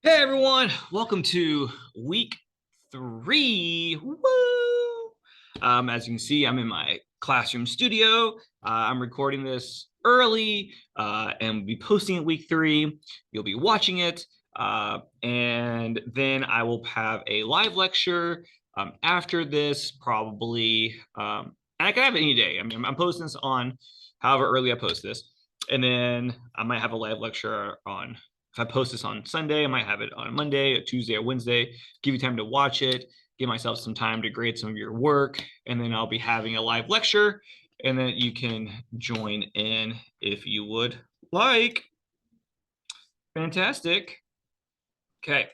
Hey everyone, welcome to week 3. Woo! As you can see, I'm in my classroom studio. I'm recording this early and we'll be posting it week 3. You'll be watching it, and then I will have a live lecture after this, probably. And I can have it any day. I mean, I'm posting this on however early I post this, and then I might have a live lecture on. If I post this on Sunday, I might have it on Monday, a Tuesday, or Wednesday. Give you time to watch it, give myself some time to grade some of your work, and then I'll be having a live lecture, and then you can join in if you would like. Fantastic. Okay.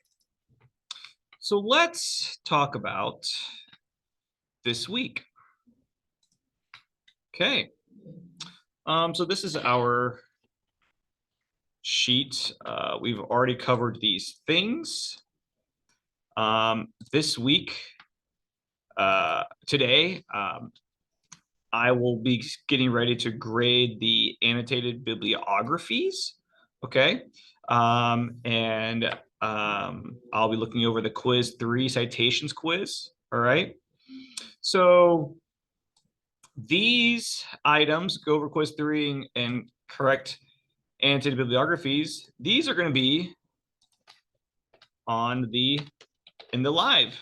So let's talk about this week. Okay. So this is our sheet. We've already covered these things. This week, today, I will be getting ready to grade the annotated bibliographies. Okay. And I'll be looking over the quiz 3 citations quiz. All right. So these items, go over quiz 3 and correct annotated bibliographies. These are going to be in the live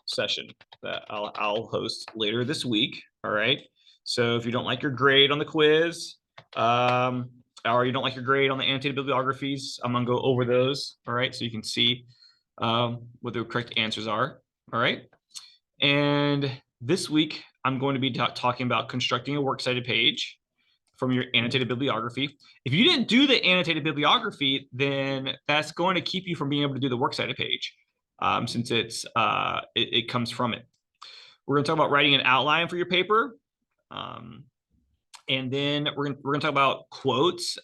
session that I'll host later this week. All right. So if you don't like your grade on the quiz, or you don't like your grade on the annotated bibliographies, I'm gonna go over those. All right. So you can see what the correct answers are. All right. And this week, I'm going to be talking about constructing a works cited page from your annotated bibliography. If you didn't do the annotated bibliography, then that's going to keep you from being able to do the works cited page, since it comes from it. We're going to talk about writing an outline for your paper, and then we're going to talk about quotes.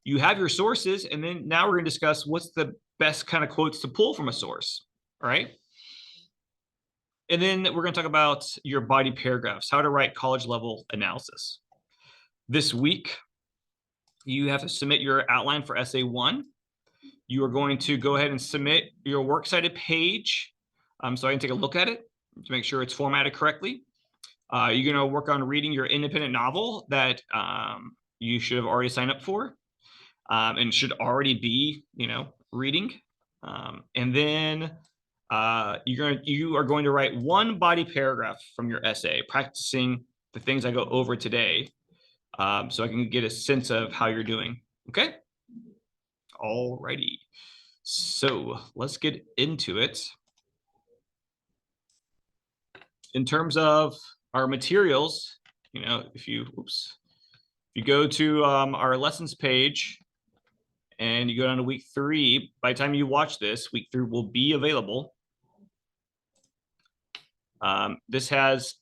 You have your sources, and then now we're going to discuss what's the best kind of quotes to pull from a source. All right. And then we're going to talk about your body paragraphs, how to write college level analysis. This week, you have to submit your outline for essay 1. You are going to go ahead and submit your works cited page, so I can take a look at it to make sure it's formatted correctly. You're going to work on reading your independent novel that you should have already signed up for, and should already be, reading. And then you are going to write one body paragraph from your essay, practicing the things I go over today, so I can get a sense of how you're doing. Okay. All righty. So let's get into it. In terms of our materials, if you go to our lessons page and you go down to week 3, by the time you watch this, week 3 will be available. This has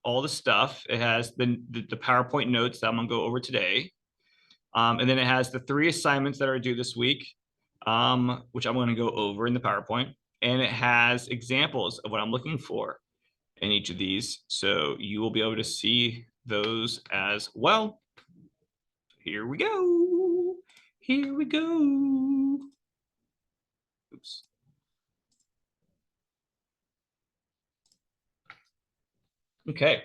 all the stuff. It has the PowerPoint notes that I'm gonna go over today. And then it has the 3 assignments that are due this week, which I'm gonna go over in the PowerPoint. And it has examples of what I'm looking for in each of these. So you will be able to see those as well. Here we go. Here we go. Oops. Okay.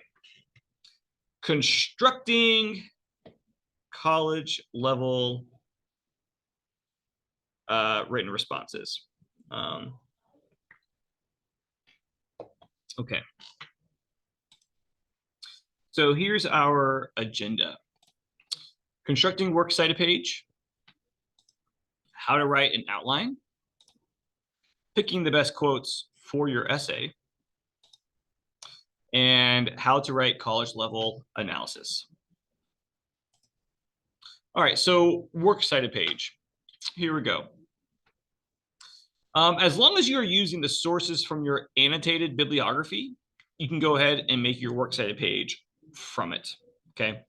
Constructing college level written responses. Okay. So here's our agenda. Constructing works cited page, how to write an outline, picking the best quotes for your essay, and how to write college level analysis. All right, so works cited page. Here we go. As long as you're using the sources from your annotated bibliography, you can go ahead and make your works cited page from it. Okay.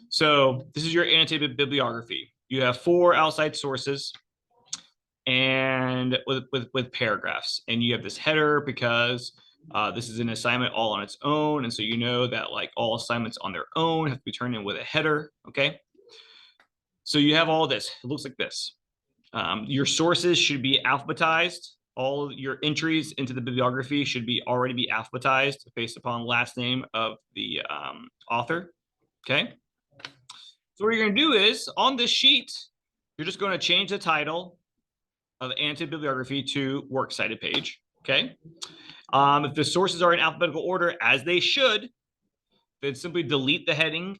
So this is your annotated bibliography. You have 4 outside sources and with paragraphs, and you have this header because this is an assignment all on its own, and so you know that like all assignments on their own have to be turned in with a header. Okay. So you have all this. It looks like this. Your sources should be alphabetized. All your entries into the bibliography should already be alphabetized based upon last name of the author. Okay. So what you're going to do is on this sheet, you're just going to change the title of annotated bibliography to works cited page. Okay. If the sources are in alphabetical order, as they should, then simply delete the heading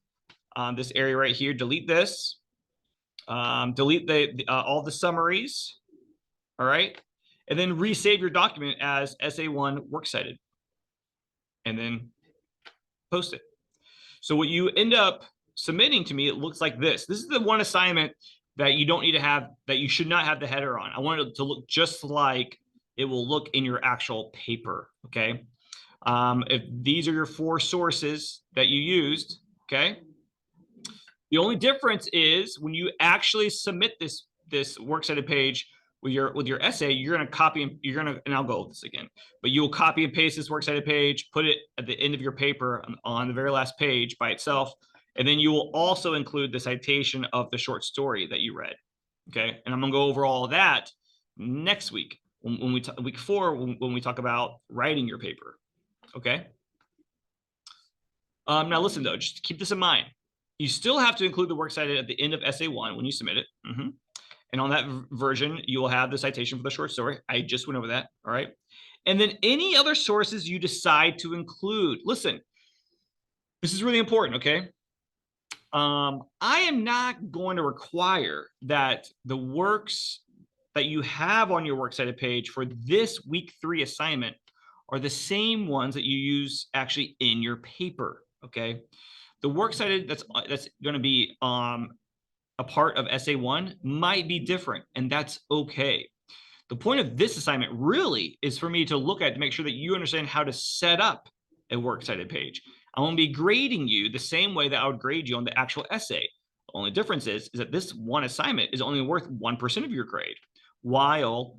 on this area right here. Delete this. Delete all the summaries. All right. And then resave your document as SA1 works cited. And then post it. So what you end up submitting to me, it looks like this. This is the one assignment that you don't need to have, that you should not have the header on. I want it to look just like it will look in your actual paper, okay? If these are your 4 sources that you used, okay? The only difference is when you actually submit this works cited page with your essay, you're going to copy and I'll go over this again, but you'll copy and paste this works cited page, put it at the end of your paper on the very last page by itself. And then you will also include the citation of the short story that you read. Okay. And I'm going to go over all of that next week when we week 4, when we talk about writing your paper. Okay. Now listen though, just keep this in mind. You still have to include the works cited at the end of SA1 when you submit it. And on that version, you will have the citation for the short story. I just went over that. All right. And then any other sources you decide to include. Listen, this is really important. Okay. I am not going to require that the works that you have on your works cited page for this week 3 assignment are the same ones that you use actually in your paper. Okay. The works cited that's going to be a part of SA1 might be different, and that's okay. The point of this assignment really is for me to look at to make sure that you understand how to set up a works cited page. I'm going to be grading you the same way that I would grade you on the actual essay. The only difference is that this one assignment is only worth 1% of your grade, while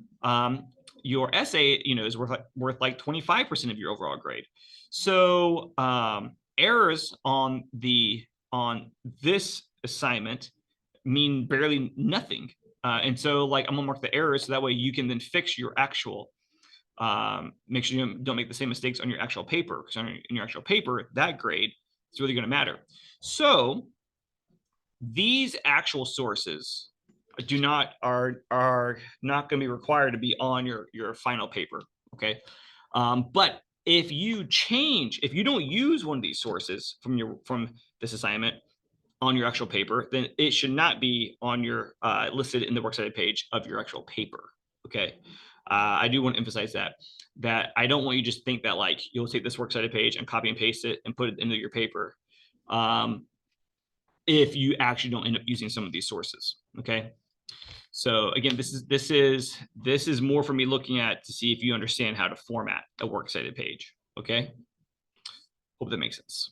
your essay, is worth like 25% of your overall grade. So errors on this assignment mean barely nothing. And so like I'm gonna mark the errors so that way you can then fix your actual, make sure you don't make the same mistakes on your actual paper, because in your actual paper, that grade is really gonna matter. So these actual sources are not gonna be required to be on your final paper, okay? But if you don't use one of these sources from this assignment on your actual paper, then it should not be on your listed in the works cited page of your actual paper. Okay. I do want to emphasize that I don't want you to just think that like you'll take this works cited page and copy and paste it and put it into your paper. If you actually don't end up using some of these sources. Okay. So again, this is more for me looking at to see if you understand how to format a works cited page. Okay. Hope that makes sense.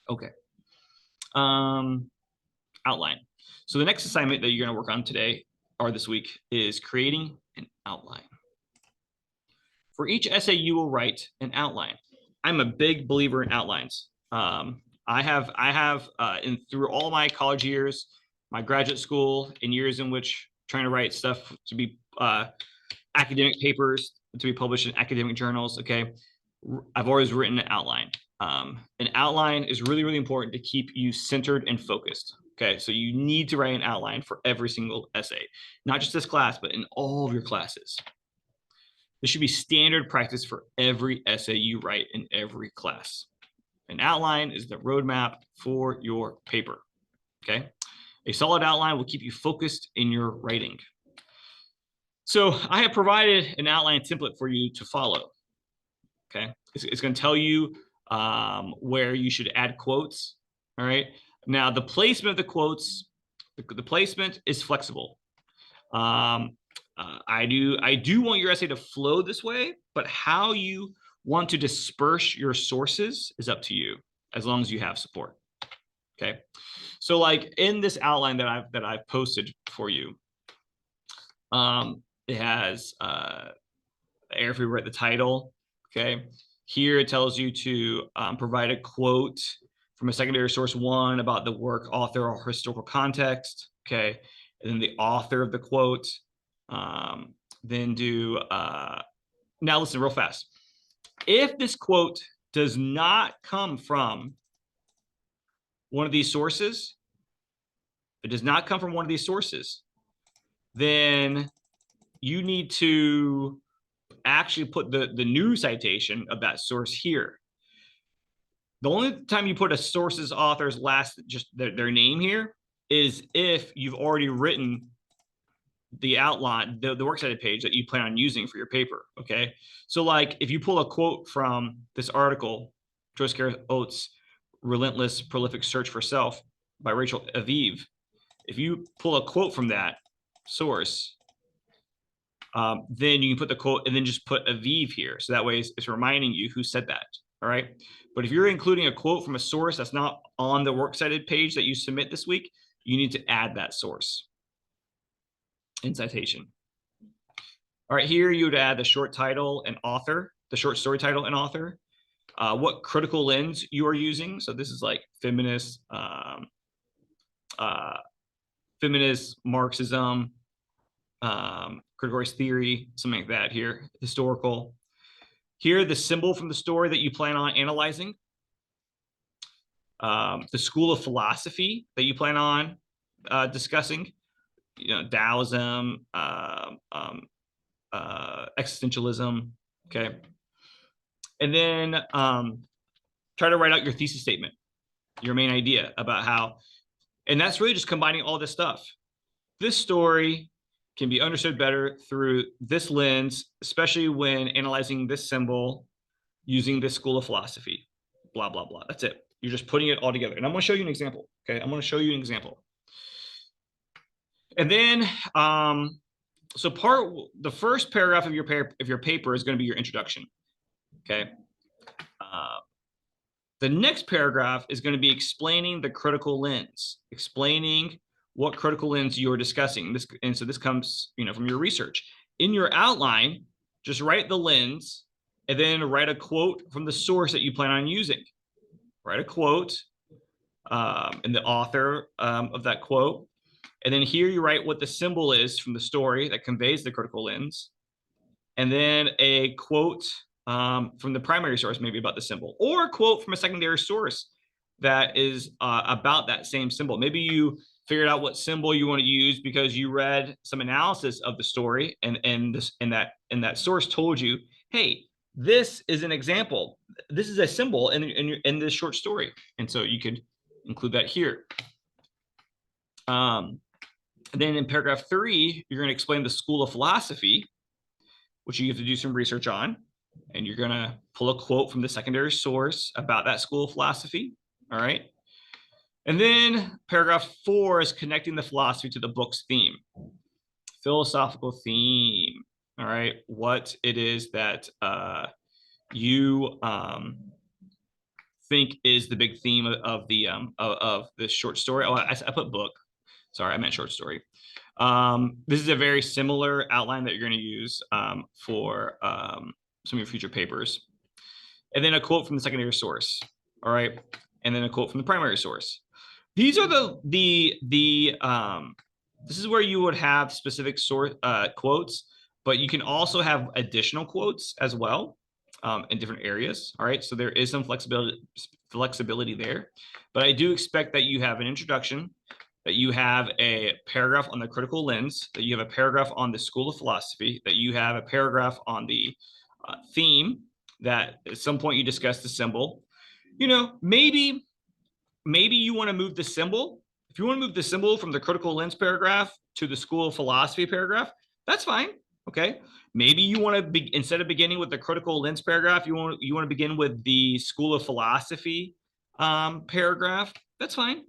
Okay. Outline. So the next assignment that you're going to work on today or this week is creating an outline. For each essay, you will write an outline. I'm a big believer in outlines. I have through all my college years, my graduate school, and years in which trying to write stuff to be academic papers to be published in academic journals. Okay, I've always written an outline. An outline is really, really important to keep you centered and focused. Okay, so you need to write an outline for every single essay, not just this class, but in all of your classes. This should be standard practice for every essay you write in every class. An outline is the roadmap for your paper. Okay, a solid outline will keep you focused in your writing. So I have provided an outline template for you to follow. Okay, it's going to tell you where you should add quotes. All right. Now the placement of the quotes, the placement is flexible. I do want your essay to flow this way, but how you want to disperse your sources is up to you, as long as you have support. Okay. So like in this outline that I've posted for you, it has area for you to write the title. Okay. Here it tells you to provide a quote from a secondary source 1 about the work, author, or historical context. Okay. and then the author of the quote. Then do, now listen real fast. If this quote does not come from one of these sources, it does not come from one of these sources, then you need to actually put the new citation of that source here. The only time you put a source's author's last, just their name here, is if you've already written the outline, the works cited page that you plan on using for your paper. Okay. So like if you pull a quote from this article, Joyce Carol Oates' Relentless Prolific Search for Self by Rachel Aviv, if you pull a quote from that source, then you can put the quote and then just put Aviv here. So that way it's reminding you who said that. All right. But if you're including a quote from a source that's not on the works cited page that you submit this week, you need to add that source in citation. All right, here you would add the short title and author, the short story title and author, what critical lens you are using. So this is like feminist, Marxism, critical race theory, something like that here, historical. Here, the symbol from the story that you plan on analyzing, the school of philosophy that you plan on discussing, Taoism, existentialism, okay? And then try to write out your thesis statement, your main idea about how, and that's really just combining all this stuff. This story can be understood better through this lens, especially when analyzing this symbol using this school of philosophy, blah, blah, blah. That's it. You're just putting it all together. And I'm going to show you an example, okay? I'm going to show you an example. And then, so the first paragraph of your paper is going to be your introduction, okay? The next paragraph is going to be explaining the critical lens, explaining what critical lens you're discussing. And so this comes, from your research. In your outline, just write the lens and then write a quote from the source that you plan on using. Write a quote and the author of that quote. And then here you write what the symbol is from the story that conveys the critical lens. And then a quote from the primary source, maybe about the symbol, or a quote from a secondary source that is about that same symbol. Maybe you figured out what symbol you want to use because you read some analysis of the story, and that source told you, hey, this is an example. This is a symbol in this short story, and so you could include that here. Then in paragraph 3, you're going to explain the school of philosophy, which you have to do some research on. And you're going to pull a quote from the secondary source about that school of philosophy. All right. And then paragraph 4 is connecting the philosophy to the book's theme, philosophical theme. All right. What it is that you think is the big theme of this short story. Oh, I put book. Sorry, I meant short story. This is a very similar outline that you're going to use for some of your future papers. And then a quote from the secondary source. All right. And then a quote from the primary source. These are this is where you would have specific source quotes, but you can also have additional quotes as well in different areas. All right. So there is some flexibility there, but I do expect that you have an introduction, that you have a paragraph on the critical lens, that you have a paragraph on the school of philosophy, that you have a paragraph on the theme, that at some point you discuss the symbol. Maybe you want to move the symbol. If you want to move the symbol from the critical lens paragraph to the school of philosophy paragraph, that's fine. Okay. Maybe you want to instead of beginning with the critical lens paragraph, you want to begin with the school of philosophy paragraph. That's fine.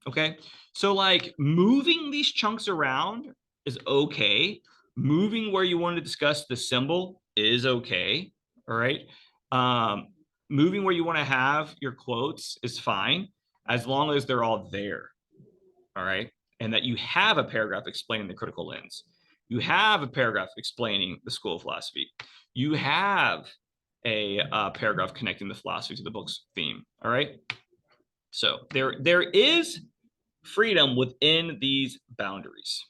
Okay. So like moving these chunks around is okay. Moving where you want to discuss the symbol is okay. All right. Moving where you want to have your quotes is fine, as long as they're all there. All right. And that you have a paragraph explaining the critical lens. You have a paragraph explaining the school of philosophy. You have a paragraph connecting the philosophy to the book's theme. All right. So there is freedom within these boundaries.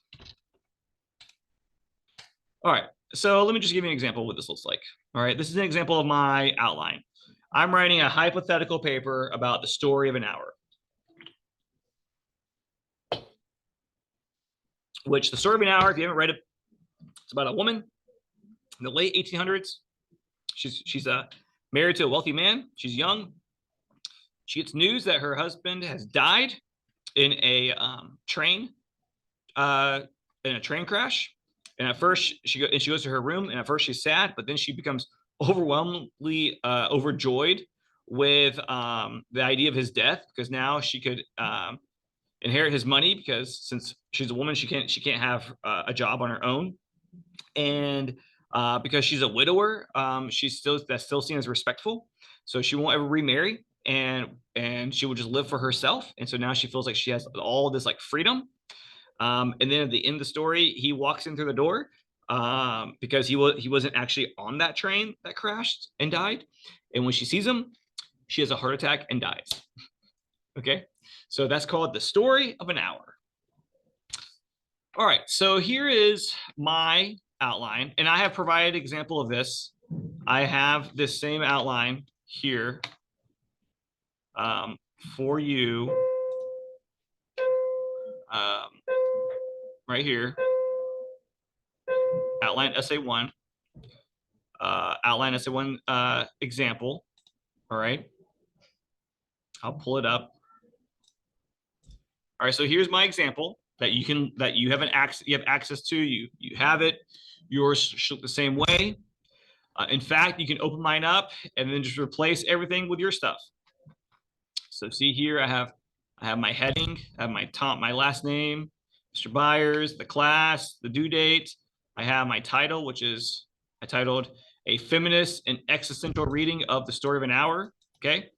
All right, so let me just give you an example of what this looks like. All right, this is an example of my outline. I'm writing a hypothetical paper about the story of an hour, which the story of an hour, if you haven't read it, it's about a woman in the late 1800s. She's married to a wealthy man. She's young. She gets news that her husband has died in a train crash. And at first she goes to her room, and at first she's sad, but then she becomes overwhelmingly overjoyed with the idea of his death, because now she could inherit his money, because since she's a woman, she can't have a job on her own, and because she's a widower, that's still seen as respectful. So she won't ever remarry, and she will just live for herself. And so now she feels like she has all this like freedom. And then at the end of the story, he walks in through the door because he wasn't actually on that train that crashed and died. And when she sees him, she has a heart attack and dies. Okay, so that's called the story of an hour. All right, so here is my outline, and I have provided an example of this. I have this same outline here for you right here. Outline essay one. Outline essay one example. All right, I'll pull it up. All right, so here's my example that you have access to. You have it. Yours should look the same way. In fact, you can open mine up and then just replace everything with your stuff. So see here, I have my heading, I have my last name, Mr. Byers, the class, the due date. I have my title, which is I titled A Feminist and Existential Reading of the Story of an Hour. Okay.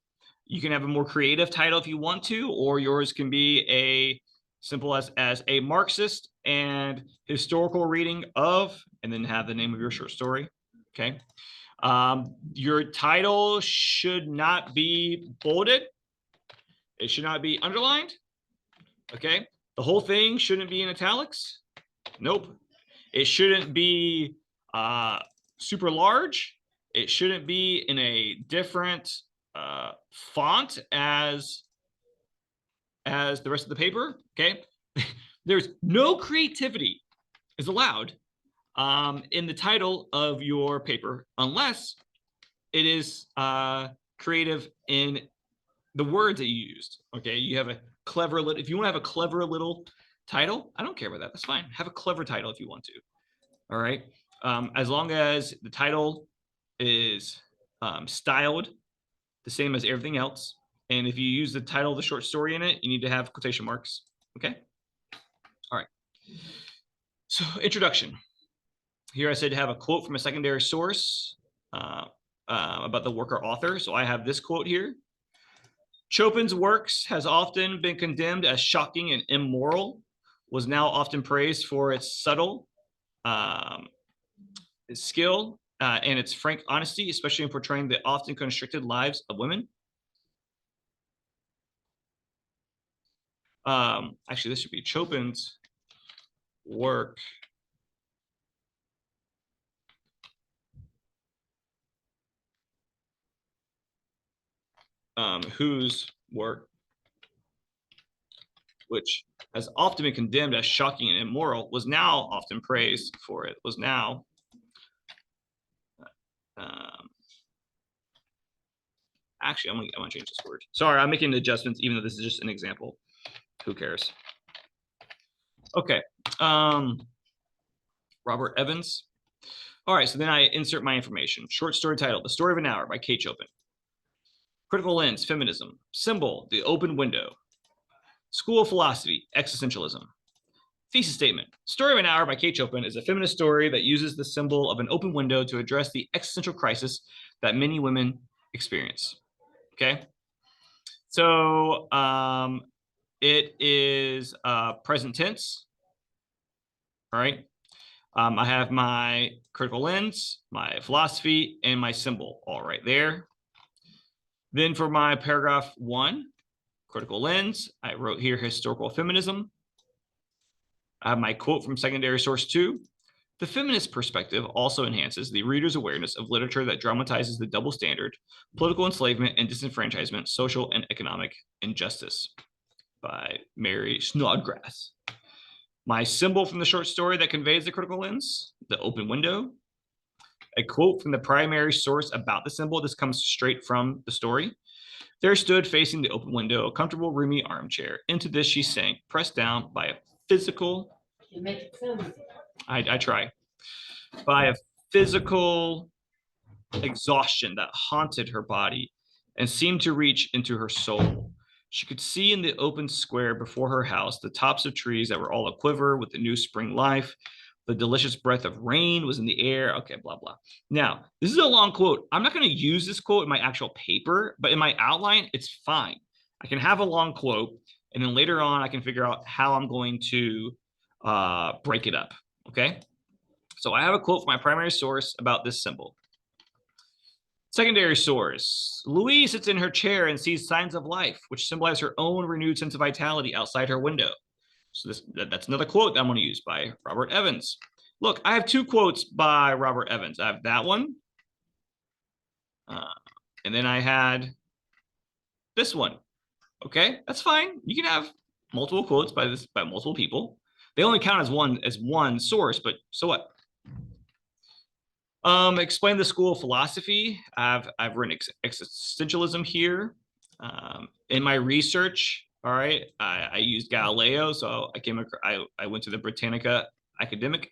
You can have a more creative title if you want to, or yours can be a simple as a Marxist and historical reading of, and then have the name of your short story. Okay. Your title should not be bolded. It should not be underlined. Okay. The whole thing shouldn't be in italics. Nope. It shouldn't be super large. It shouldn't be in a different font as the rest of the paper. Okay. There's no creativity is allowed in the title of your paper unless it is creative in the words that you used. Okay, you have a clever little, if you want to have a clever little title, I don't care about that. That's fine. Have a clever title if you want to. All right. As long as the title is styled the same as everything else. And if you use the title of the short story in it, you need to have quotation marks. Okay. All right. So introduction. Here I said to have a quote from a secondary source about the work or author. So I have this quote here. Chopin's works has often been condemned as shocking and immoral, was now often praised for its subtle its skill and its frank honesty, especially in portraying the often constricted lives of women. Actually, this should be Chopin's work whose work, which has often been condemned as shocking and immoral, was now often praised for it, was now actually, I'm gonna change this word. Sorry, I'm making adjustments, even though this is just an example. Who cares? Okay. Robert Evans. All right, so then I insert my information. Short story title, The Story of an Hour by Kate Chopin. Critical lens, feminism. Symbol, the open window. School of philosophy, existentialism. Thesis statement. Story of an Hour by Kate Chopin is a feminist story that uses the symbol of an open window to address the existential crisis that many women experience. Okay. So it is present tense. All right. I have my critical lens, my philosophy, and my symbol all right there. Then for my paragraph 1, critical lens, I wrote here historical feminism. I have my quote from secondary source 2. The feminist perspective also enhances the reader's awareness of literature that dramatizes the double standard, political enslavement and disenfranchisement, social and economic injustice, by Mary Snodgrass. My symbol from the short story that conveys the critical lens, the open window. A quote from the primary source about the symbol. This comes straight from the story. There stood, facing the open window, a comfortable, roomy armchair. Into this she sank, pressed down by a physical. I try. By a physical exhaustion that haunted her body and seemed to reach into her soul. She could see in the open square before her house the tops of trees that were all aquiver with the new spring life. The delicious breath of rain was in the air. Okay, blah, blah. Now, this is a long quote. I'm not going to use this quote in my actual paper, but in my outline, it's fine. I can have a long quote, and then later on, I can figure out how I'm going to break it up, okay? So I have a quote from my primary source about this symbol. Secondary source. Louise sits in her chair and sees signs of life, which symbolize her own renewed sense of vitality outside her window. So that's another quote that I'm going to use by Robert Evans. Look, I have two quotes by Robert Evans. I have that one. And then I had this one. Okay, that's fine. You can have multiple quotes by multiple people. They only count as one source, but so what? Explain the school of philosophy. I've written existentialism here. In my research, all right, I used Galileo, so I went to the Britannica Academic.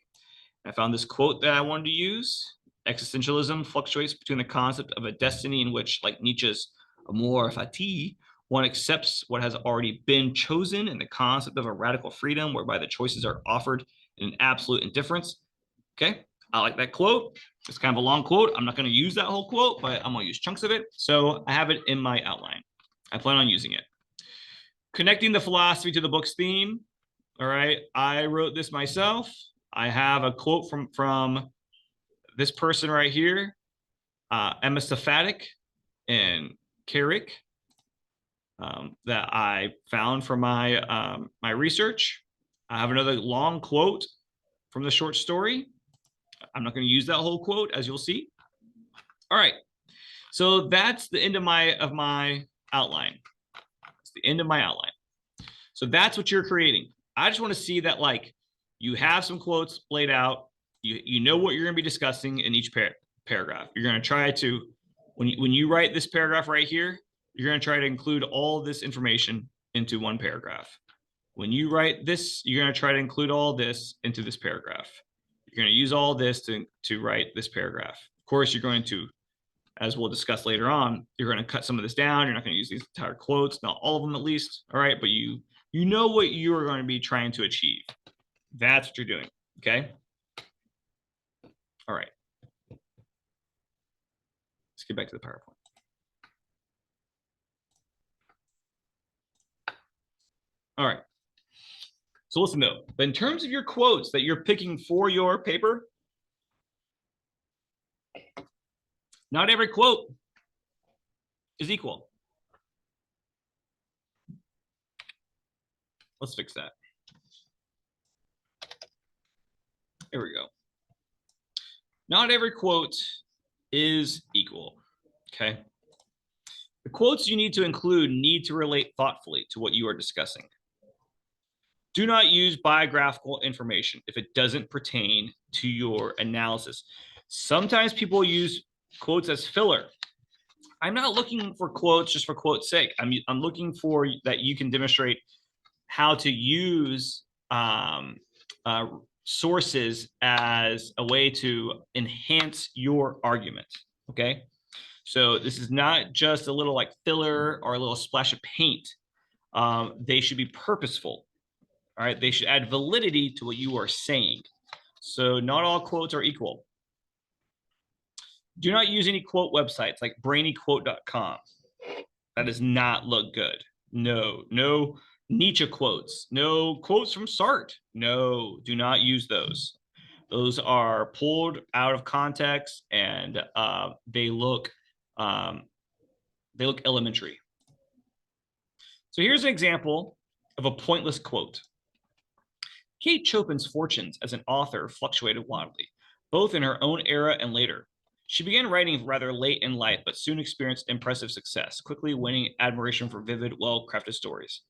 I found this quote that I wanted to use. Existentialism fluctuates between the concept of a destiny in which, like Nietzsche's amor fati, one accepts what has already been chosen, and the concept of a radical freedom whereby the choices are offered in an absolute indifference. Okay, I like that quote. It's kind of a long quote. I'm not going to use that whole quote, but I'm going to use chunks of it. So I have it in my outline. I plan on using it. Connecting the philosophy to the book's theme. All right, I wrote this myself. I have a quote from this person right here, Emma Stefanik and Carrick, that I found from my my research. I have another long quote from the short story. I'm not going to use that whole quote, as you'll see. All right, so that's the end of my outline. It's the end of my outline. So that's what you're creating. I just want to see that, like, you have some quotes laid out. You know what you're going to be discussing in each paragraph. You're going to try to, when you write this paragraph right here, you're going to try to include all this information into one paragraph. When you write this, you're going to try to include all this into this paragraph. You're going to use all this to write this paragraph. Of course, you're going to, as we'll discuss later on, you're going to cut some of this down. You're not going to use these entire quotes, not all of them at least. All right, but you know what you are going to be trying to achieve. That's what you're doing, okay? All right. Let's get back to the PowerPoint. All right. So listen though, but in terms of your quotes that you're picking for your paper, not every quote is equal. Let's fix that. There we go. Not every quote is equal, okay? The quotes you need to include need to relate thoughtfully to what you are discussing. Do not use biographical information if it doesn't pertain to your analysis. Sometimes people use quotes as filler. I'm not looking for quotes just for quote's sake. I'm looking for that you can demonstrate how to use sources as a way to enhance your argument, okay? So this is not just a little like filler or a little splash of paint. They should be purposeful, all right? They should add validity to what you are saying. So not all quotes are equal. Do not use any quote websites like brainyquote.com. That does not look good. No Nietzsche quotes, no quotes from Sartre. No, do not use those. Those are pulled out of context and they look elementary. So here's an example of a pointless quote. Kate Chopin's fortunes as an author fluctuated wildly, both in her own era and later. She began writing rather late in life, but soon experienced impressive success, quickly winning admiration for vivid, well-crafted stories.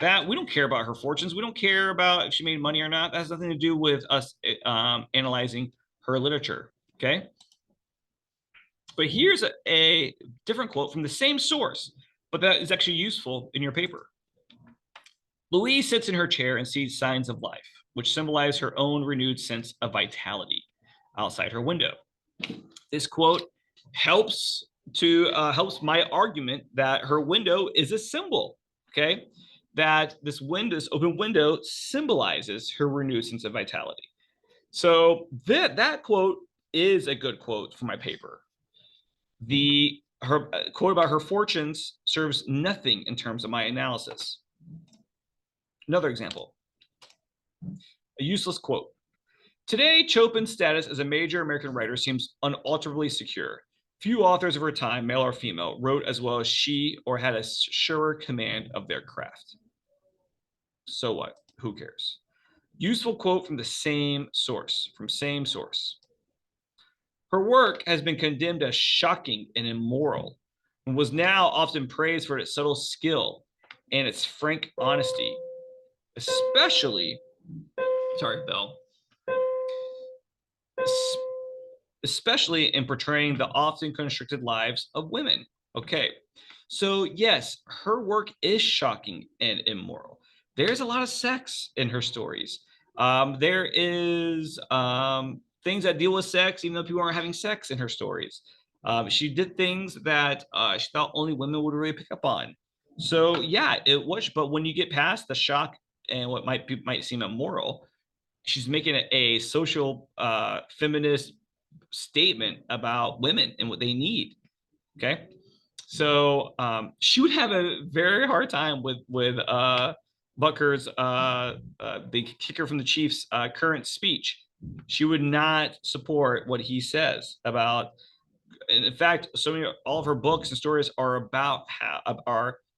That we don't care about her fortunes. We don't care about if she made money or not. That has nothing to do with us analyzing her literature. Okay. But here's a different quote from the same source, but that is actually useful in your paper. Louise sits in her chair and sees signs of life, which symbolize her own renewed sense of vitality outside her window. This quote helps my argument that her window is a symbol. Okay, that this open window symbolizes her renewed sense of vitality. So that quote is a good quote for my paper. Her quote about her fortunes serves nothing in terms of my analysis. Another example, a useless quote. Today, Chopin's status as a major American writer seems unalterably secure. Few authors of her time, male or female, wrote as well as she or had a surer command of their craft. So what? Who cares? Useful quote from the same source, Her work has been condemned as shocking and immoral, and was now often praised for its subtle skill and its frank honesty, especially, sorry, Bell, especially in portraying the often constricted lives of women. Okay, so yes, her work is shocking and immoral. There's a lot of sex in her stories. There is things that deal with sex, even though people aren't having sex in her stories. She did things that she thought only women would really pick up on. So yeah, it was. But when you get past the shock and what might seem immoral, she's making a social feminist statement about women and what they need. Okay, so she would have a very hard time with Butker's the kicker from the Chiefs current speech. She would not support what he says about. And in fact, all of her books and stories are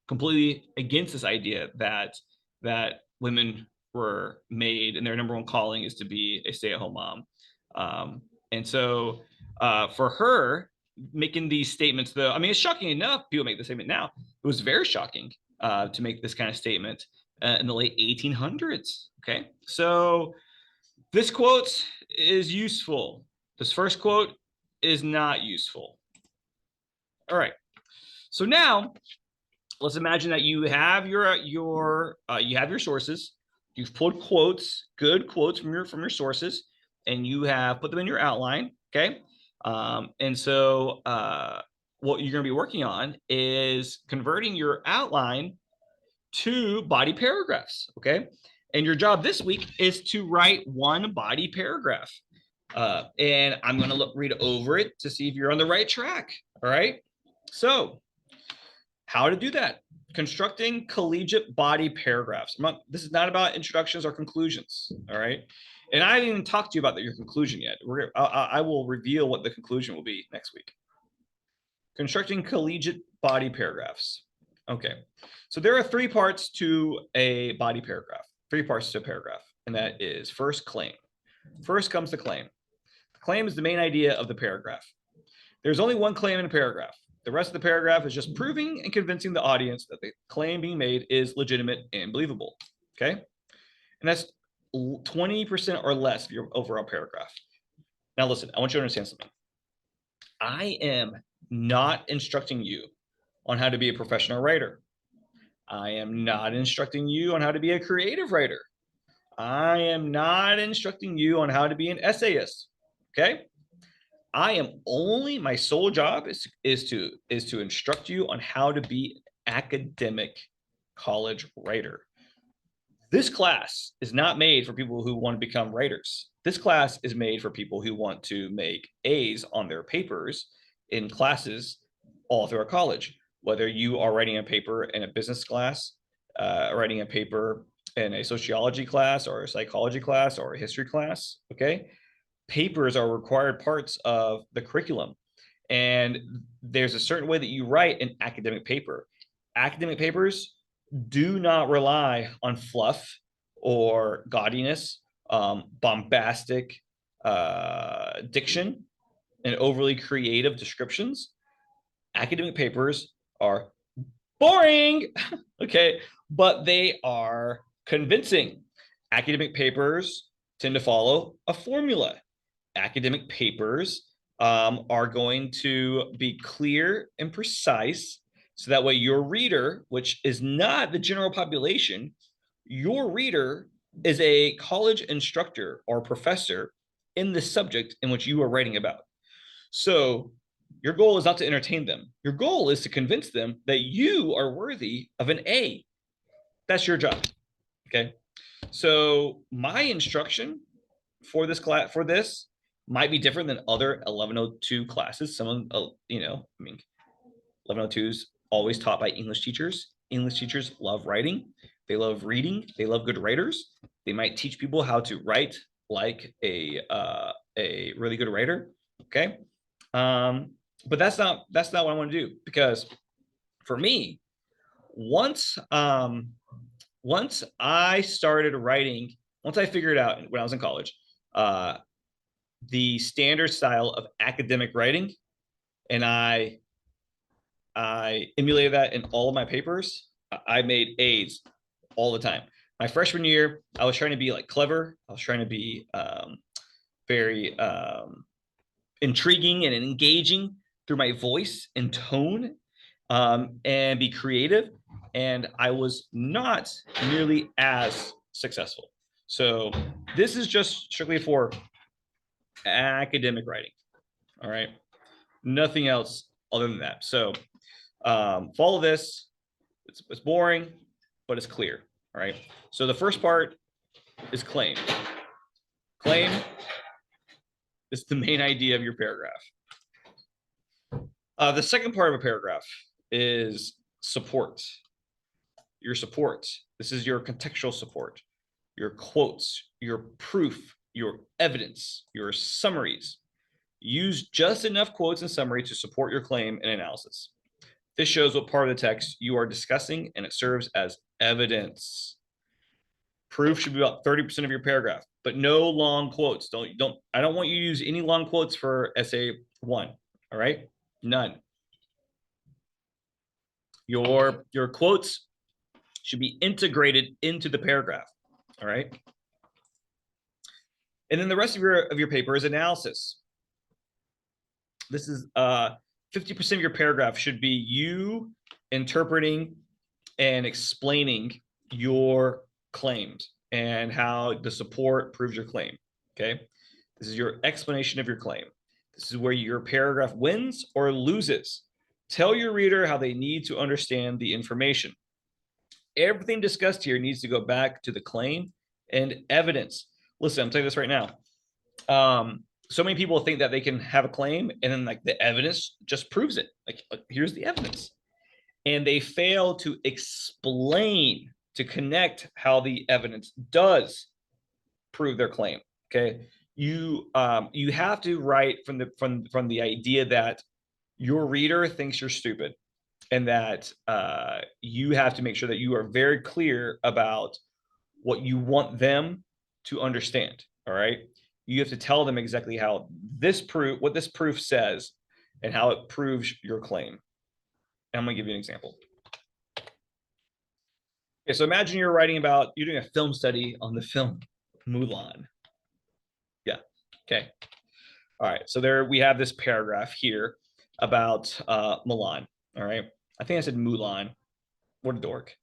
completely against this idea that women were made and their number one calling is to be a stay-at-home mom. And so for her making these statements, though, I mean, it's shocking enough people make the statement now. It was very shocking to make this kind of statement in the late 1800s. Okay, so this quote is useful. This first quote is not useful. All right, so now let's imagine that you have your sources. You've pulled quotes, good quotes from your sources, and you have put them in your outline. Okay, and so what you're going to be working on is converting your outline to body paragraphs. Okay, and your job this week is to write one body paragraph. And I'm going to read over it to see if you're on the right track. All right. So how to do that? Constructing collegiate body paragraphs. This is not about introductions or conclusions. All right. And I haven't even talked to you about your conclusion yet. I will reveal what the conclusion will be next week. Constructing collegiate body paragraphs. Okay. So there are three parts to a body paragraph, three parts to a paragraph. And that is first, claim. First comes the claim. The claim is the main idea of the paragraph. There's only one claim in a paragraph. The rest of the paragraph is just proving and convincing the audience that the claim being made is legitimate and believable. Okay. And that's 20% or less of your overall paragraph. Now, listen, I want you to understand something. I am not instructing you on how to be a professional writer. I am not instructing you on how to be a creative writer. I am not instructing you on how to be an essayist. Okay. My sole job is to instruct you on how to be an academic college writer. This class is not made for people who want to become writers. This class is made for people who want to make A's on their papers in classes all through our college. Whether you are writing a paper in a business class, writing a paper in a sociology class or a psychology class or a history class, okay? Papers are required parts of the curriculum. And there's a certain way that you write an academic paper. Academic papers do not rely on fluff or gaudiness, bombastic diction, and overly creative descriptions, academic papers are boring. Okay, but they are convincing. Academic papers tend to follow a formula. Academic papers are going to be clear and precise, so that way your reader, which is not the general population, your reader is a college instructor or professor in the subject in which you are writing about. So your goal is not to entertain them. Your goal is to convince them that you are worthy of an A. That's your job. Okay. So my instruction for this class, for this, might be different than other 1102 classes. Some of, you know, I mean, 1102 is always taught by English teachers. English teachers love writing. They love reading. They love good writers. They might teach people how to write like a really good writer. Okay. But that's not what I want to do, because for me, once I started writing, once I figured out when I was in college, the standard style of academic writing, and I emulated that in all of my papers, I made A's all the time. My freshman year, I was trying to be like clever. I was trying to be very intriguing and engaging through my voice and tone, and be creative. And I was not nearly as successful. So this is just strictly for academic writing. All right. Nothing else other than that. So follow this. It's boring, but it's clear. All right. So the first part is claim. Claim is the main idea of your paragraph. The second part of a paragraph is support. Your support. This is your contextual support, your quotes, your proof, your evidence, your summaries. Use just enough quotes and summary to support your claim and analysis. This shows what part of the text you are discussing, and it serves as evidence. Proof should be about 30% of your paragraph, but no long quotes. I don't want you to use any long quotes for essay 1. All right? None. Your quotes should be integrated into the paragraph. All right? And then the rest of your paper is analysis. This is 50% of your paragraph should be you interpreting and explaining your claims and how the support proves your claim. Okay. This is your explanation of your claim. This is where your paragraph wins or loses. Tell your reader how they need to understand the information. Everything discussed here needs to go back to the claim and evidence. Listen, I'm telling you this right now. So many people think that they can have a claim and then like the evidence just proves it. Like, here's the evidence. And they fail to explain, to connect how the evidence does prove their claim. Okay. You have to write from the idea that your reader thinks you're stupid, and that you have to make sure that you are very clear about what you want them to understand. All right. You have to tell them exactly how what this proof says and how it proves your claim. And I'm going to give you an example. Okay, so imagine you're doing a film study on the film Mulan. Yeah. Okay. All right. So there we have this paragraph here about Mulan. All right. I think I said Mulan. What a dork.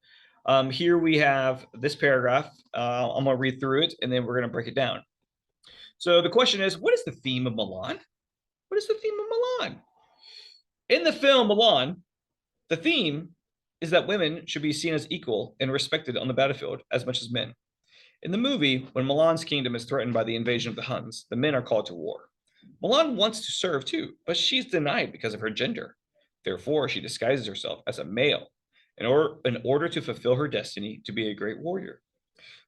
Here we have this paragraph. I'm going to read through it, and then we're going to break it down. So the question is, what is the theme of Mulan? What is the theme of Mulan? In the film Mulan, the theme is that women should be seen as equal and respected on the battlefield as much as men. In the movie, when Mulan's kingdom is threatened by the invasion of the Huns, the men are called to war. Mulan wants to serve too, but she's denied because of her gender. Therefore, she disguises herself as a male in order to fulfill her destiny to be a great warrior.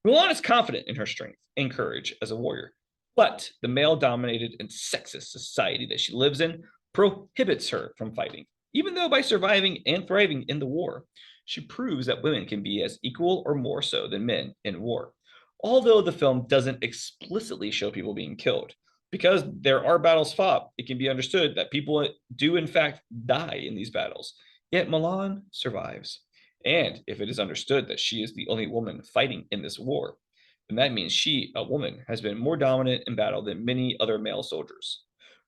Mulan is confident in her strength and courage as a warrior, but the male-dominated and sexist society that she lives in prohibits her from fighting. Even though by surviving and thriving in the war, she proves that women can be as equal or more so than men in war. Although the film doesn't explicitly show people being killed. Because there are battles fought, it can be understood that people do in fact die in these battles. Yet Milan survives. And if it is understood that she is the only woman fighting in this war, then that means she, a woman, has been more dominant in battle than many other male soldiers.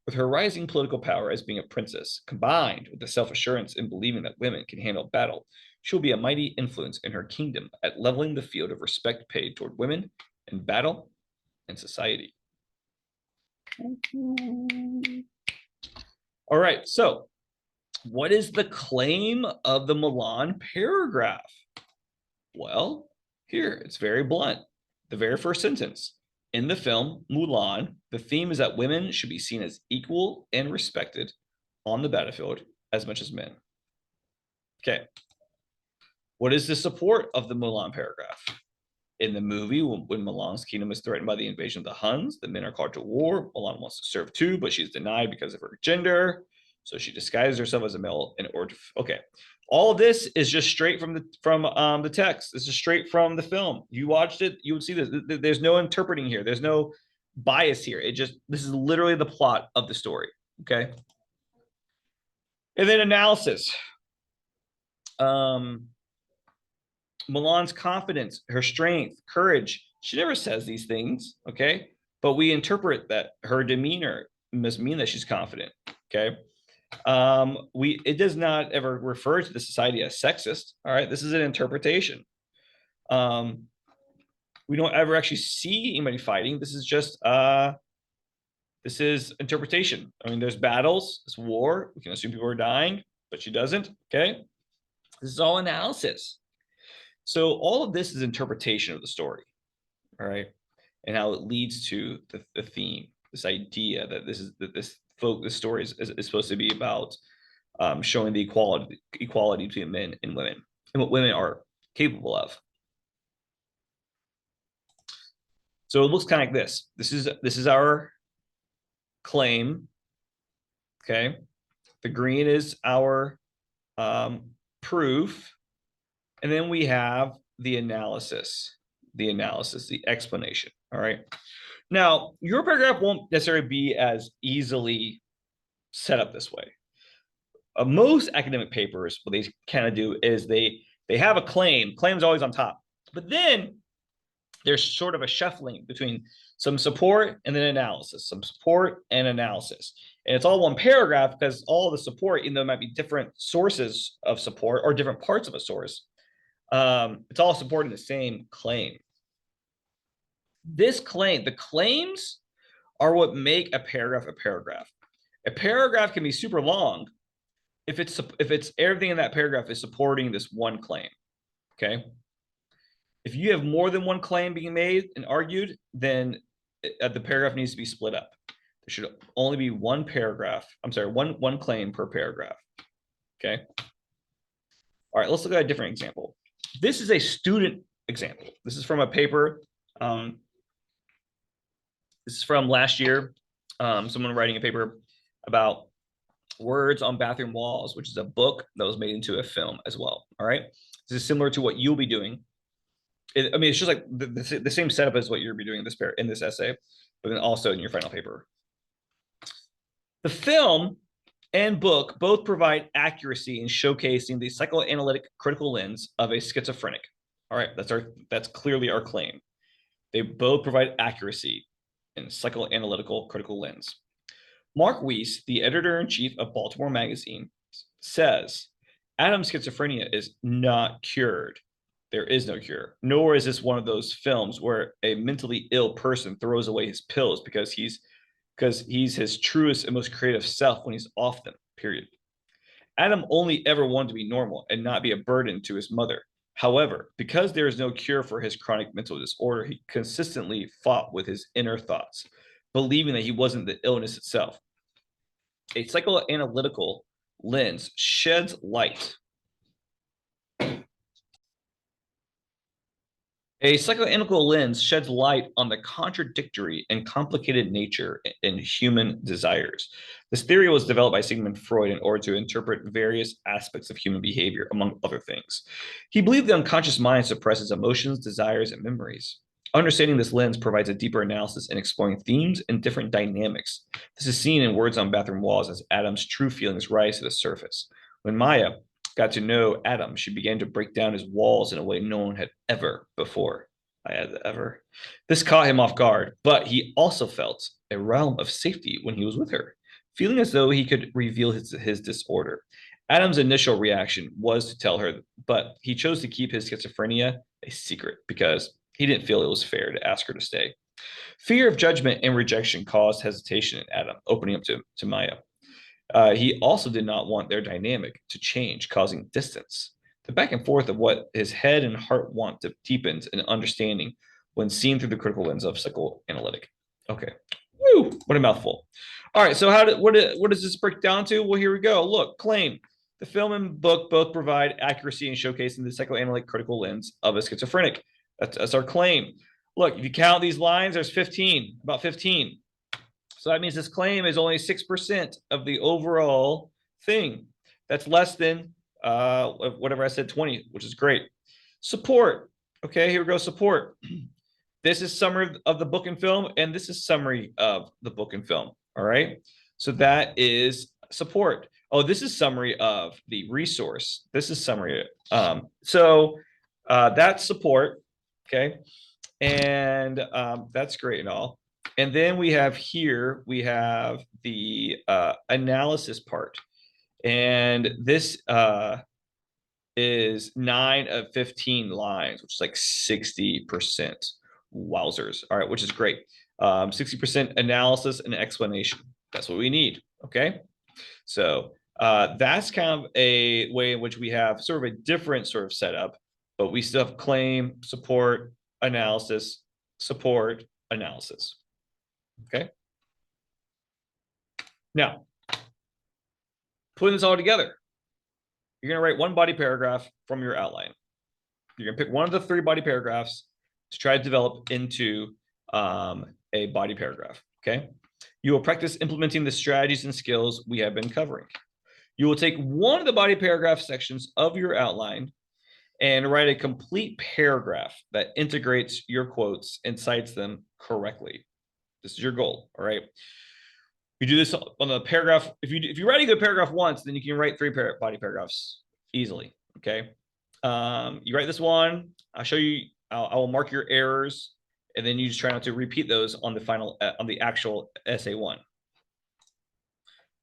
With her rising political power as being a princess, combined with the self-assurance in believing that women can handle battle, she will be a mighty influence in her kingdom at leveling the field of respect paid toward women in battle and society. All right, so what is the claim of the Milan paragraph? Well, here, it's very blunt. The very first sentence. In the film Mulan, the theme is that women should be seen as equal and respected on the battlefield as much as men. Okay. What is the support of the Mulan paragraph? In the movie, when Mulan's kingdom is threatened by the invasion of the Huns, the men are called to war. Mulan wants to serve too, but she's denied because of her gender. So she disguises herself as a male in order to. Okay, all of this is just straight from the text. This is straight from the film. You watched it, you would see this. There's no interpreting here. There's no bias here. This is literally the plot of the story. Okay, and then analysis. Milan's confidence, her strength, courage. She never says these things, okay? But we interpret that her demeanor must mean that she's confident, okay? It does not ever refer to the society as sexist, all right? This is an interpretation. We don't ever actually see anybody fighting. This is just this is interpretation. I mean, there's battles, it's war. We can assume people are dying, but she doesn't, okay? This is all analysis. So all of this is interpretation of the story, all right, and how it leads to the theme, this idea that this story is supposed to be about showing the equality between men and women and what women are capable of. So it looks kind of like this. This is our claim. Okay, the green is our proof. And then we have the analysis, the explanation. All right. Now, your paragraph won't necessarily be as easily set up this way. Most academic papers, what they kind of do is they have a claim. Claim's always on top. But then there's sort of a shuffling between some support and then analysis, some support and analysis. And it's all one paragraph because all the support, even though it might be different sources of support or different parts of a source, it's all supporting the same claim. This claim, the claims are what make a paragraph a paragraph. A paragraph can be super long if it's everything in that paragraph is supporting this one claim. Okay. If you have more than one claim being made and argued, then the paragraph needs to be split up. There should only be one paragraph. I'm sorry, one claim per paragraph. Okay. All right, let's look at a different example. This is a student example. This is from a paper. This is from last year. Someone writing a paper about words on bathroom walls, which is a book that was made into a film as well. All right. This is similar to what you'll be doing. I mean, it's just like the same setup as what you'll be doing in this essay, but then also in your final paper. The film and book both provide accuracy in showcasing the psychoanalytic critical lens of a schizophrenic. All right, that's clearly our claim. They both provide accuracy in psychoanalytical critical lens. Mark Weiss, the editor-in-chief of Baltimore Magazine, says, Adam's schizophrenia is not cured. There is no cure, nor is this one of those films where a mentally ill person throws away his pills because he's his truest and most creative self when he's off them, period. Adam only ever wanted to be normal and not be a burden to his mother. However, because there is no cure for his chronic mental disorder, he consistently fought with his inner thoughts, believing that he wasn't the illness itself. A psychoanalytical lens sheds light. A psychoanalytical lens sheds light on the contradictory and complicated nature in human desires. This theory was developed by Sigmund Freud in order to interpret various aspects of human behavior, among other things. He believed the unconscious mind suppresses emotions, desires, and memories. Understanding this lens provides a deeper analysis in exploring themes and different dynamics. This is seen in Words on Bathroom Walls as Adam's true feelings rise to the surface. When Maya got to know Adam, she began to break down his walls in a way no one had ever before. I had ever. This caught him off guard, but he also felt a realm of safety when he was with her, feeling as though he could reveal his disorder. Adam's initial reaction was to tell her, but he chose to keep his schizophrenia a secret because he didn't feel it was fair to ask her to stay. Fear of judgment and rejection caused hesitation in Adam, opening up to Maya. He also did not want their dynamic to change, causing distance. The back and forth of what his head and heart want to deepens in understanding when seen through the critical lens of psychoanalytic. Okay. Woo, what a mouthful. All right, so what does this break down to? Well, here we go. Look, claim. The film and book both provide accuracy in showcasing the psychoanalytic critical lens of a schizophrenic. That's our claim. Look, if you count these lines, there's 15, about 15. So that means this claim is only 6% of the overall thing. That's less than whatever I said, 20, which is great. Support. Okay, here we go, support. This is summary of the book and film, and this is summary of the book and film. All right, so that is support. Oh, this is summary of the resource. This is summary. That's support. Okay, and that's great and all. And then we have here, we have the analysis part. And this is 9 of 15 lines, which is like 60%. Wowzers. All right, which is great. 60% analysis and explanation. That's what we need. Okay. So that's kind of a way in which we have sort of a different sort of setup, but we still have claim, support, analysis, support, analysis. Okay. Now, putting this all together, you're going to write one body paragraph from your outline. You're going to pick one of the 3 body paragraphs to try to develop into a body paragraph. Okay. You will practice implementing the strategies and skills we have been covering. You will take one of the body paragraph sections of your outline and write a complete paragraph that integrates your quotes and cites them correctly. This is your goal. All right. You do this on the paragraph. If you write a good paragraph once, then you can write 3 body paragraphs easily. Okay. You write this one. I'll show you. I will mark your errors, and then you just try not to repeat those on the final on the actual essay 1.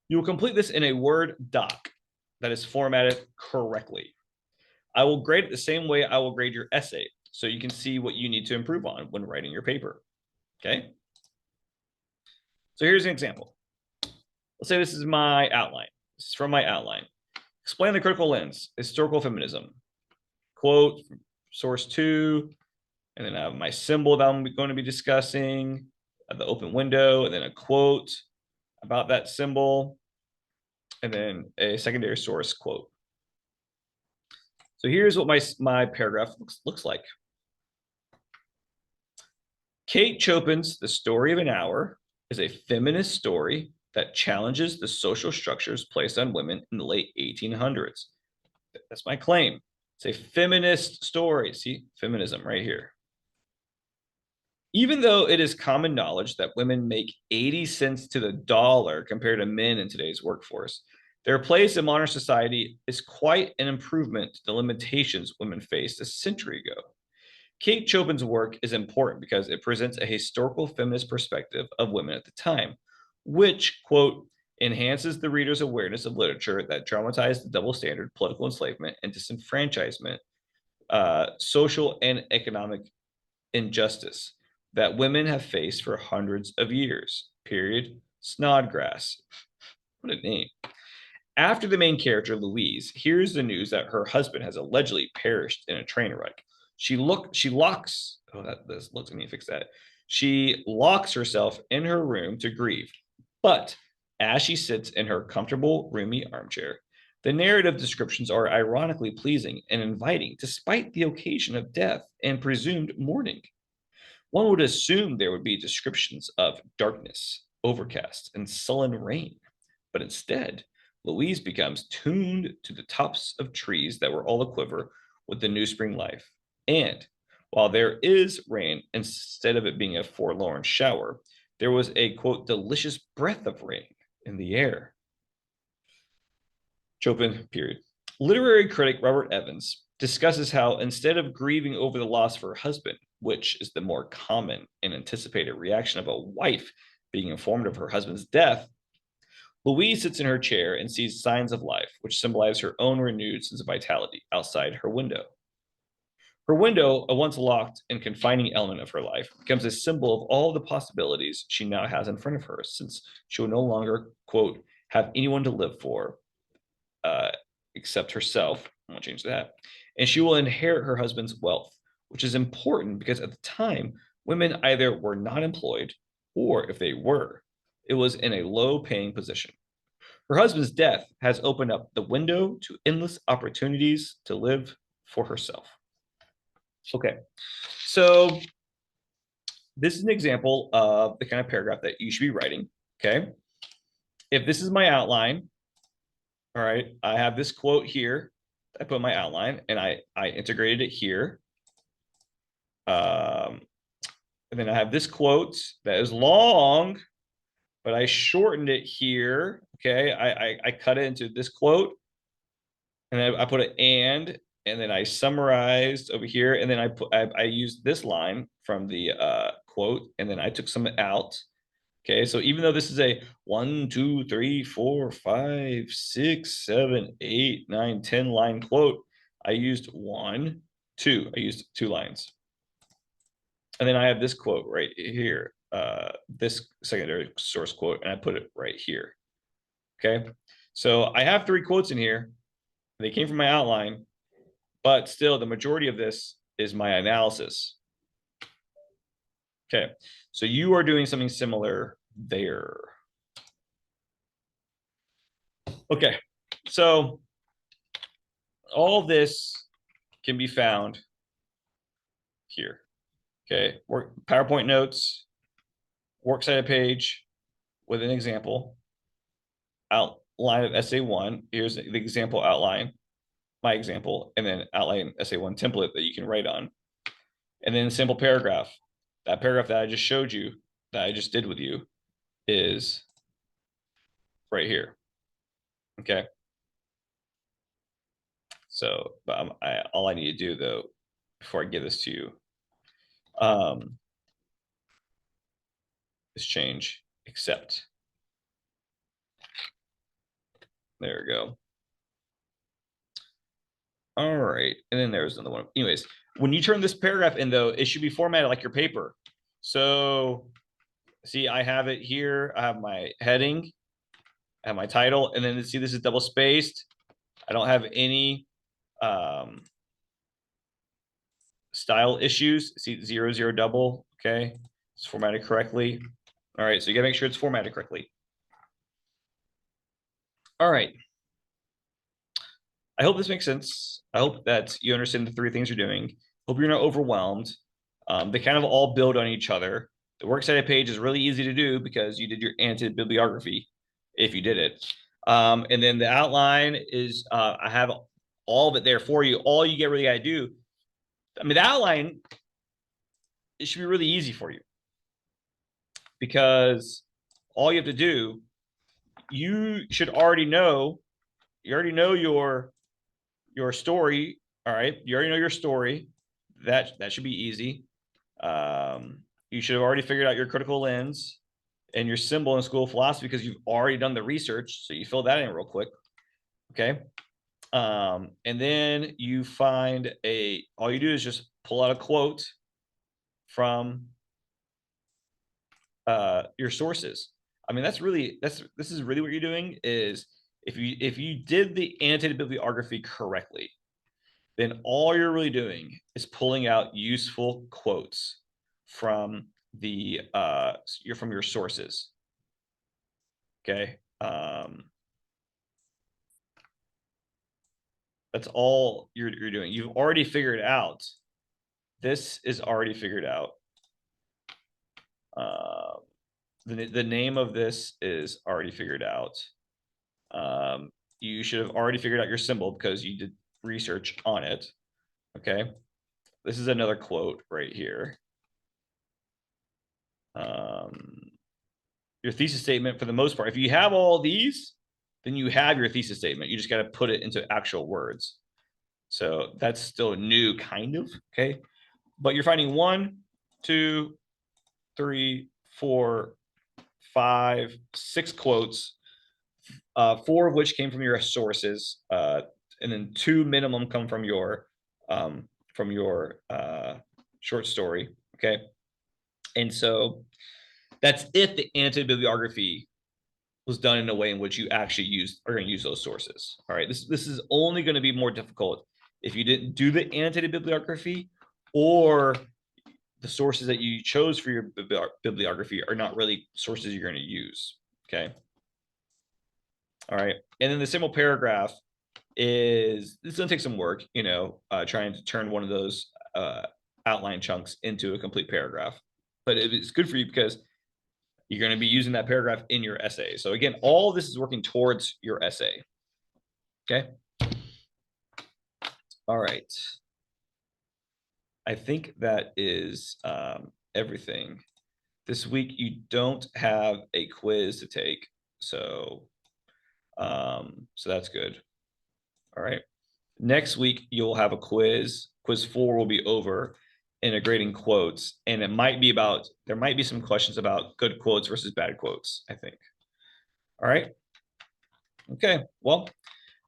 You will complete this in a Word doc that is formatted correctly. I will grade it the same way I will grade your essay, so you can see what you need to improve on when writing your paper. Okay. So here's an example. Let's say this is my outline. This is from my outline. Explain the critical lens, historical feminism. Quote, source 2, and then I have my symbol that I'm going to be discussing, the open window, and then a quote about that symbol, and then a secondary source quote. So here's what my paragraph looks like. Kate Chopin's The Story of an Hour is a feminist story that challenges the social structures placed on women in the late 1800s. That's my claim. It's a feminist story. See, feminism right here. Even though it is common knowledge that women make 80 cents to the dollar compared to men in today's workforce, their place in modern society is quite an improvement to the limitations women faced a century ago. Kate Chopin's work is important because it presents a historical feminist perspective of women at the time, which, quote, enhances the reader's awareness of literature that dramatized the double standard, political enslavement, and disenfranchisement, social and economic injustice that women have faced for hundreds of years. Period. Snodgrass. What a name. After the main character, Louise, hears the news that her husband has allegedly perished in a train wreck. She locks, oh, this looks, let me fix that. She locks herself in her room to grieve. But as she sits in her comfortable, roomy armchair, the narrative descriptions are ironically pleasing and inviting, despite the occasion of death and presumed mourning. One would assume there would be descriptions of darkness, overcast, and sullen rain. But instead, Louise becomes tuned to the tops of trees that were all aquiver with the new spring life. And While there is rain, instead of it being a forlorn shower, there was a, quote, delicious breath of rain in the air. Chopin, period. Literary critic Robert Evans discusses how instead of grieving over the loss of her husband, which is the more common and anticipated reaction of a wife being informed of her husband's death, Louise sits in her chair and sees signs of life, which symbolize her own renewed sense of vitality outside her window. Her window, a once locked and confining element of her life, becomes a symbol of all the possibilities she now has in front of her, since she will no longer, quote, have anyone to live for except herself. I'm going to change that. And she will inherit her husband's wealth, which is important because at the time, women either were not employed or if they were, it was in a low paying position. Her husband's death has opened up the window to endless opportunities to live for herself. Okay, so this is an example of the kind of paragraph that you should be writing. Okay, if this is my outline, all right, I have this quote here. I put my outline and I integrated it here. And then I have this quote that is long, but I shortened it here. Okay, I cut it into this quote, and then I put an and then I summarized over here, and then I used this line from the quote, and then I took some out. Okay, so even though this is a 1, 2, 3, 4, 5, 6, 7, 8, 9, 10 line quote, I used 1, 2. I used 2 lines. And then I have this quote right here, this secondary source quote, and I put it right here. Okay, so I have 3 quotes in here. They came from my outline, but still the majority of this is my analysis. Okay, so you are doing something similar there. Okay, so all this can be found here. Okay, PowerPoint notes, works cited page with an example, outline of essay 1. Here's the example outline, my example, and then outline essay 1 template that you can write on. And then simple paragraph. That paragraph that I just showed you, that I just did with you, is right here. Okay. So all I need to do, though, before I give this to you, is change accept. There we go. All right. And then there's another one. Anyways, when you turn this paragraph in, though, it should be formatted like your paper. So see, I have it here. I have my heading, I have my title, and then see, this is double spaced. I don't have any style issues. See, 0, 0, double. Okay, it's formatted correctly. All right, so you gotta make sure it's formatted correctly. All right. I hope this makes sense. I hope that you understand the 3 things you're doing. Hope you're not overwhelmed. They kind of all build on each other. The works cited page is really easy to do because you did your annotated bibliography, if you did it. And then the outline is, I have all of it there for you. All you really got to do, I mean, the outline, it should be really easy for you because all you have to do, you should already know, your story. All right, you already know your story. That should be easy. You should have already figured out your critical lens and your symbol in school of philosophy because you've already done the research. So you fill that in real quick. Okay. And then you find all you do is just pull out a quote from your sources. I mean, this is really what you're doing is if you did the annotated bibliography correctly, then all you're really doing is pulling out useful quotes from from your sources. Okay. That's all you're doing. You've already figured out. This is already figured out. The name of this is already figured out. You should have already figured out your symbol because you did research on it. Okay. this is another quote right here. Your thesis statement, for the most part, if you have all these, then you have your thesis statement. You just got to put it into actual words. So that's still new, kind of, okay? But you're finding 1, 2, 3, 4, 5, 6 quotes, 4 of which came from your sources, and then 2 minimum come from your short story, okay? And so that's if the annotated bibliography was done in a way in which you actually are going to use those sources. All right, this is only going to be more difficult if you didn't do the annotated bibliography, or the sources that you chose for your bibliography are not really sources you're going to use. Okay. All right, and then the simple paragraph is, it's going to take some work, you know, trying to turn one of those outline chunks into a complete paragraph, but it's good for you because you're going to be using that paragraph in your essay. So again, all this is working towards your essay. Okay. All right. I think that is everything. This week, you don't have a quiz to take. So that's good. All right. Next week, you'll have a quiz. Quiz 4 will be over, integrating quotes, and it might be about, there might be some questions about good quotes versus bad quotes, I think. All right. Okay. Well,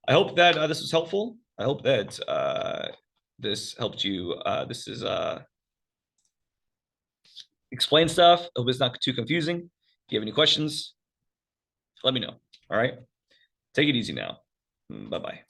I hope that this was helpful. I hope that this helped you. This is explain stuff. I hope it's not too confusing. If you have any questions, let me know. All right. Take it easy now. Bye-bye.